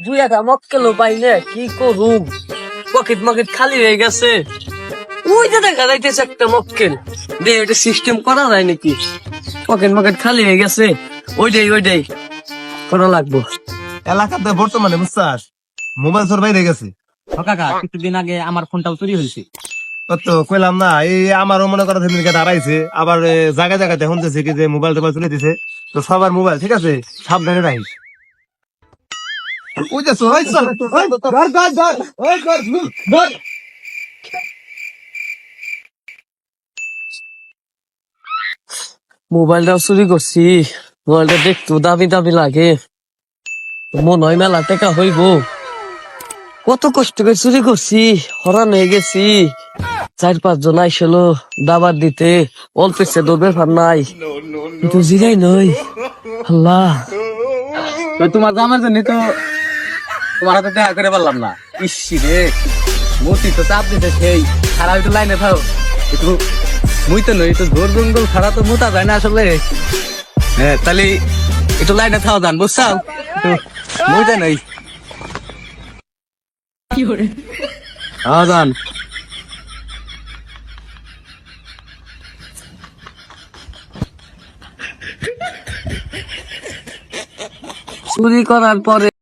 দুই একটা মক্কেলও পাই না, কি করুম? পকেট মকেট খালি হয়ে গেছে। ওই যে দেখা যাইতেছে একটা মক্কেল, দে এটা সিস্টেম করা যায় নাকি? পকেট মকেট খালি হয়ে গেছে, ওইটাই করা লাগবো। এলাকাতে বর্তমানে বুঝছাস মোবাইল চোর বাইরে গেছে। ও কাকা, কিছুদিন আগে আমার ফোনটাও চুরি হয়েছে। তো কইলাম না, এই আমারও মনে করো সেদিনকে দাঁড়াইছে, আবার জায়গায় জায়গাতে শুনতেছে কি যে মোবাইল টোবাইল চলে দিছে। তো সবার মোবাইল ঠিক আছে, সাবধানে রাখিস। ওই যে চোর, ওই চোর, ওই ধর, ধর, ধর, ওই ধর, ধর। মোবাইলটাও চুরি করছি, মোবাইলটা দেখতে দামি দামি লাগে, মনে হয় মেলা টাকা হইব। কত কষ্ট করে চুরি করছি, হরান হয়ে গেছি। 4-5 জন আইসল দাবার দিতে, অল্প দৌড়বে ফার নাই, কিন্তু জিরাই নই। আল্লাহ, তো তোমার জামার জন্য তো তোমার হাতে দেখা করে পারলাম না। ইসি রে, মতি তো চাপ দিতে সেই খারাপ একটু লাইনে থাও একটু। মুই তো নই তো, ঝোর জঙ্গল ছাড়া তো মোটা যায় না আসলে। হ্যাঁ, তাহলে একটু লাইনে থাও যান, বুঝছাও? একটু মুইটা নই যান। চুরি করার পরে